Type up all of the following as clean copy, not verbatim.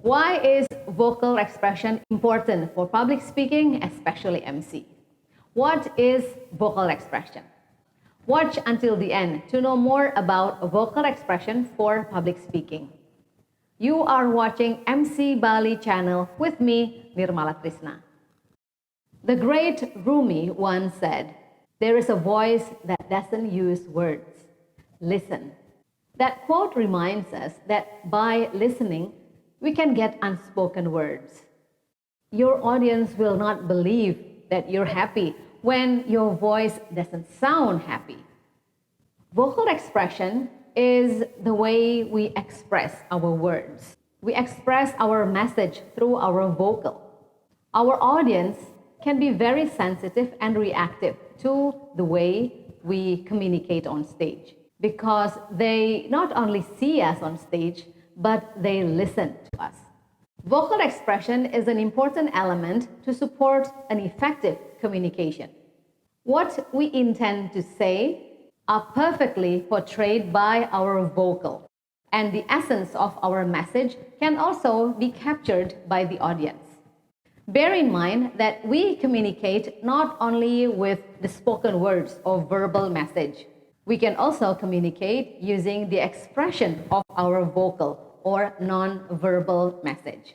Why is vocal expression important for public speaking, especially MC? What is vocal expression? Watch until the end to know more about vocal expression for public speaking. You are watching MC Bali channel with me, Nirmala Trisna. The great Rumi once said, "There is a voice that doesn't use words. Listen." That quote reminds us that by listening, we can get unspoken words. Your audience will not believe that you're happy when your voice doesn't sound happy. Vocal expression is the way we express our words. We express our message through our vocal. Our audience can be very sensitive and reactive to the way we communicate on stage because they not only see us on stage, but they listen to us. Vocal expression is an important element to support an effective communication. What we intend to say are perfectly portrayed by our vocal, and the essence of our message can also be captured by the audience. Bear in mind that we communicate not only with the spoken words or verbal message. We can also communicate using the expression of our vocal or non-verbal message.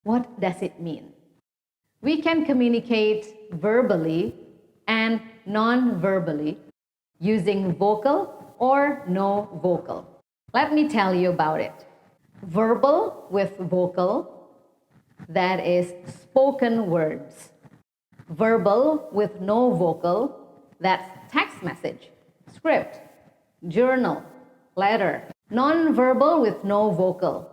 What does it mean? We can communicate verbally and non-verbally using vocal or no vocal. Let me tell you about it. Verbal with vocal, that is spoken words. Verbal with no vocal, that's text message, script, journal, letter. Non-verbal with no vocal,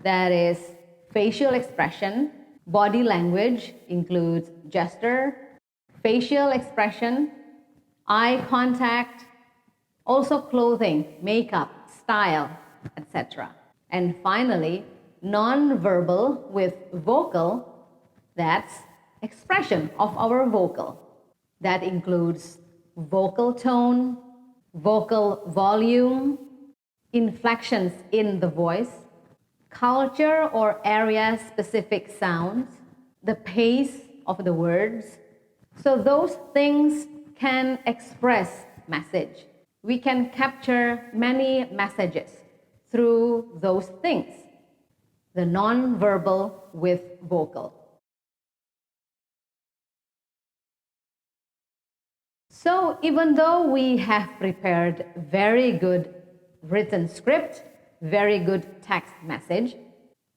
that is facial expression, body language includes gesture, facial expression, eye contact, also clothing, makeup, style, etc. And finally, non-verbal with vocal, that's expression of our vocal. That includes vocal tone, vocal volume, inflections in the voice, culture or area-specific sounds, the pace of the words. So those things can express message. We can capture many messages through those things. The non-verbal with vocal. So even though we have prepared very good written script, very good text message,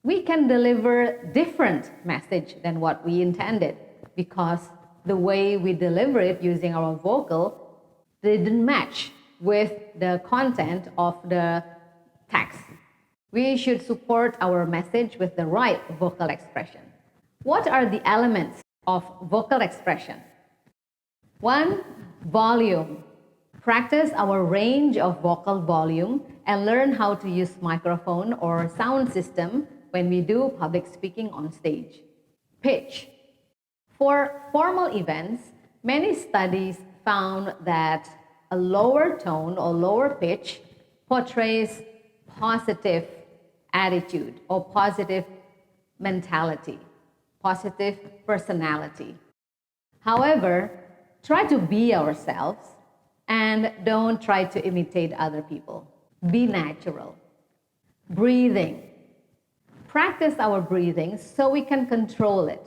we can deliver different message than what we intended because the way we deliver it using our vocal didn't match with the content of the text. We should support our message with the right vocal expression. What are the elements of vocal expression? 1. Volume. Practice our range of vocal volume and learn how to use microphone or sound system when we do public speaking on stage. Pitch. For formal events, many studies found that a lower tone or lower pitch portrays positive attitude or positive mentality, positive personality. However, try to be ourselves and don't try to imitate other people. Be natural. Breathing. Practice our breathing so we can control it.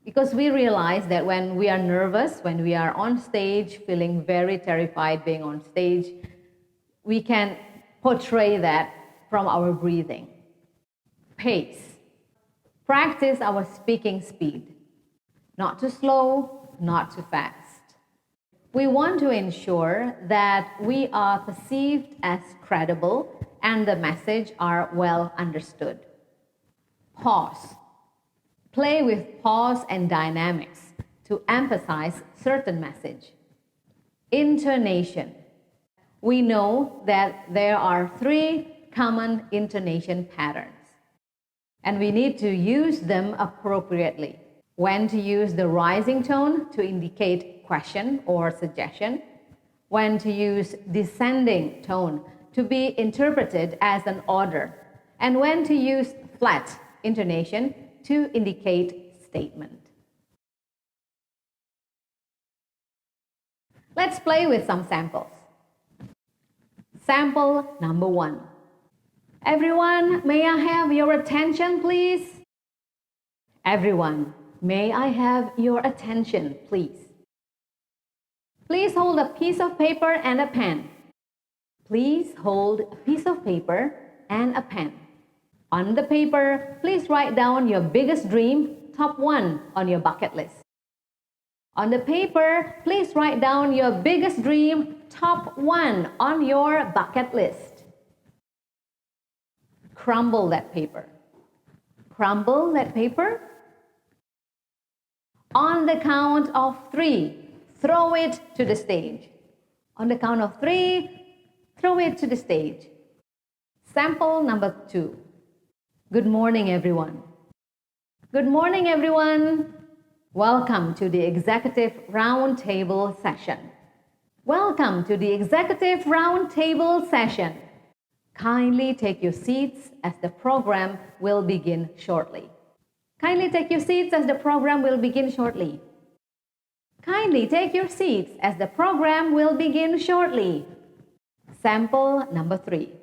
Because we realize that when we are nervous, when we are on stage, feeling very terrified being on stage, we can portray that from our breathing. Pace. Practice our speaking speed. Not too slow, not too fast. We want to ensure that we are perceived as credible and the message are well understood. Pause. Play with pause and dynamics to emphasize certain message. Intonation. We know that there are 3 common intonation patterns, and we need to use them appropriately. When to use the rising tone to indicate question or suggestion, when to use descending tone to be interpreted as an order, and when to use flat intonation to indicate statement. Let's play with some samples. Sample number 1. Everyone, may I have your attention, please? Everyone, may I have your attention, please? Please hold a piece of paper and a pen. Please hold a piece of paper and a pen. On the paper, please write down your biggest dream, top 1 on your bucket list. On the paper, please write down your biggest dream, top 1 on your bucket list. Crumble that paper. Crumble that paper. On the count of 3, throw it to the stage. On the count of 3, throw it to the stage. Sample number 2. Good morning, everyone. Good morning, everyone. Welcome to the Executive Roundtable session. Welcome to the Executive Roundtable session. Kindly take your seats as the program will begin shortly. Kindly take your seats as the program will begin shortly. Kindly take your seats as the program will begin shortly. Sample number 3.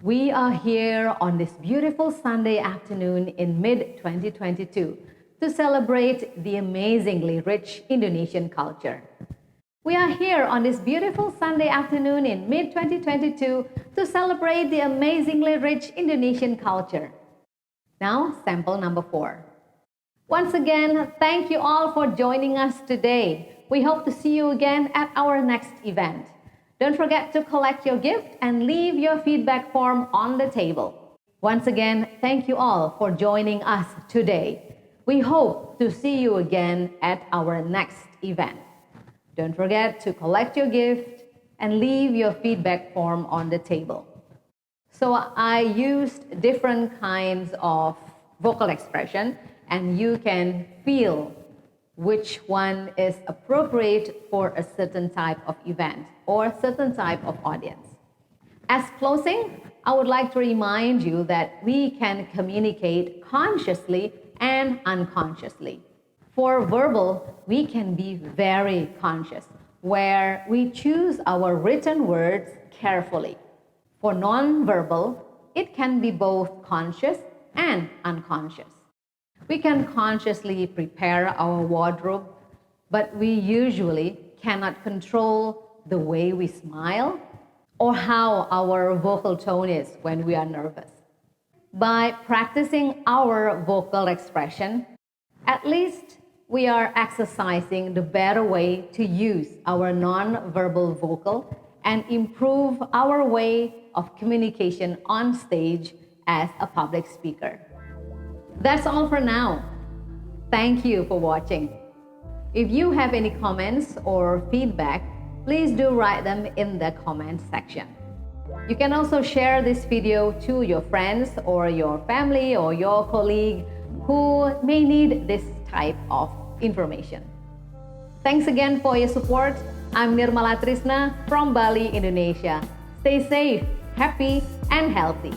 We are here on this beautiful Sunday afternoon in mid-2022 to celebrate the amazingly rich Indonesian culture. We are here on this beautiful Sunday afternoon in mid-2022 to celebrate the amazingly rich Indonesian culture. Now, sample number 4. Once again, thank you all for joining us today. We hope to see you again at our next event. Don't forget to collect your gift and leave your feedback form on the table. Once again, thank you all for joining us today. We hope to see you again at our next event. Don't forget to collect your gift and leave your feedback form on the table. So I used different kinds of vocal expression, and you can feel which one is appropriate for a certain type of event or a certain type of audience. As closing, I would like to remind you that we can communicate consciously and unconsciously. For verbal, we can be very conscious, where we choose our written words carefully. For non-verbal, it can be both conscious and unconscious. We can consciously prepare our wardrobe, but we usually cannot control the way we smile or how our vocal tone is when we are nervous. By practicing our vocal expression, at least we are exercising the better way to use our non-verbal vocal and improve our way of communication on stage as a public speaker. That's all for now. Thank you for watching. If you have any comments or feedback, please do write them in the comment section. You can also share this video to your friends or your family or your colleague who may need this type of information. Thanks again for your support. I'm Nirmala Trisna from Bali, Indonesia. Stay safe, happy, and healthy.